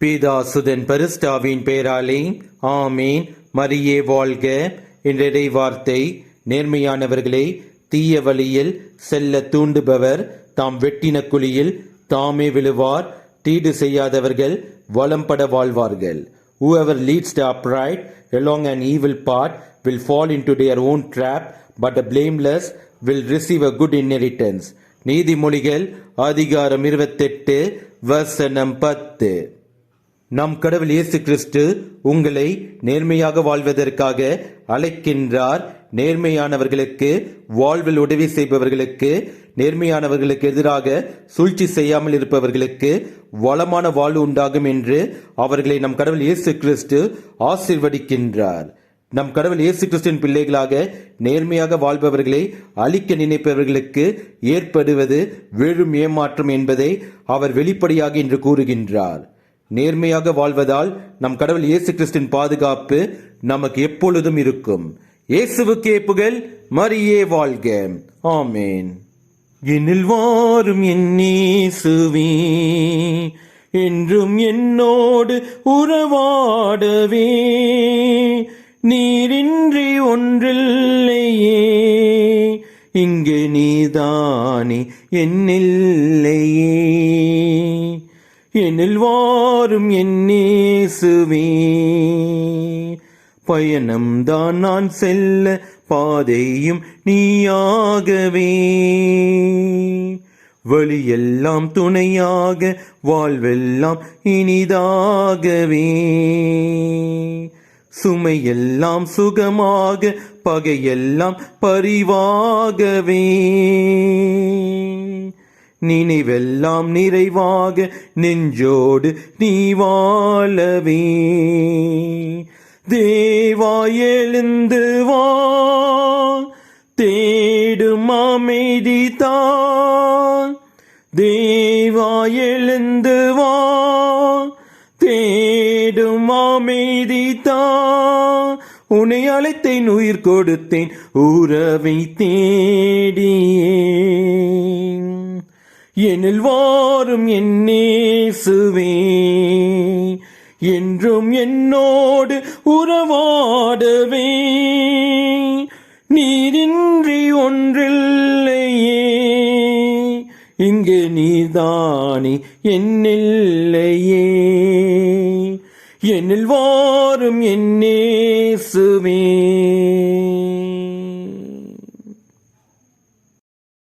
பிதா சுதன் பரிசுத்தாவின் பெயராலே ஆமேன். மரியே வாழ்க. என்ற வார்த்தை, நேர்மையானவர்களை தீய வழியில் செல்ல தூண்டுபவர் தாம் வெட்டின குழியில் தாமே விழுவார். தீடு செய்யாதவர்கள் வளம்பட வாழ்வார்கள். Whoever leads the upright along an evil path will fall into their own trap, but the blameless will receive a good inheritance. நீதிமொழிகள் அதிகாரம் 28 வசனம் 10. நம் கடவுள் இயேசு கிறிஸ்து உங்களை நேர்மையாக வாழ்வதற்காக அழைக்கின்றார். நேர்மையானவர்களுக்கு, வாழ்வில் உதவி செய்பவர்களுக்கு, நேர்மையானவர்களுக்கு எதிராக சூழ்ச்சி செய்யாமல் இருப்பவர்களுக்கு வளமான வாழ்வு உண்டாகும் என்று அவர்களை நம் கடவுள் இயேசு கிறிஸ்து ஆசீர்வதிக்கின்றார். நம் கடவுள் இயேசு கிறிஸ்துவின் பிள்ளைகளாக நேர்மையாக வாழ்பவர்களை அழிக்க நினைப்பவர்களுக்கு ஏற்படுவது வெறும் ஏமாற்றம் என்பதை அவர் வெளிப்படையாக இன்று கூறுகின்றார். நேர்மையாக வாழ்வதால் நம் கடவுள் இயேசு கிறிஸ்துவின் பாதுகாப்பு நமக்கு எப்பொழுதும் இருக்கும். இயேசுவுக்கே புகழ். மரியே வாழ்க. ஆமேன். என்னில் வாரும் என் இயேசுவே, என்றும் என்னோடு உறவாடவே, நீரின்றி ஒன்றில்லையே, இங்கு நீதானே என்னில்லையே. என்னில் வாரும் என் இயேசுவே, பயணம்தான் நான் செல்ல பாதையும் நீயாகவே, வழியெல்லாம் துணையாக, வாழ்வெல்லாம் இனிதாகவே, சுமையெல்லாம் சுகமாக, பகையெல்லாம் பரிவாகவே, நினைவெல்லாம் நிறைவாக, நெஞ்சோடு நீ வாழவே. தேவா எழுந்து வா, தேடும் அமைதிதான். தேவா எழுந்து வா, தேடும் அமைதிதான். உன்னை அழைத்தேன், உயிர் கொடுத்தேன், உறவை தேடியே. என்னில் வாரும் என் இயேசுவே, என்றும் என்னோடு உறவாடவே, நீரின்றி ஒன்றில்லையே, இங்கு நீதானே என்னில்லையே. என்னில் வாரும் என் இயேசுவே.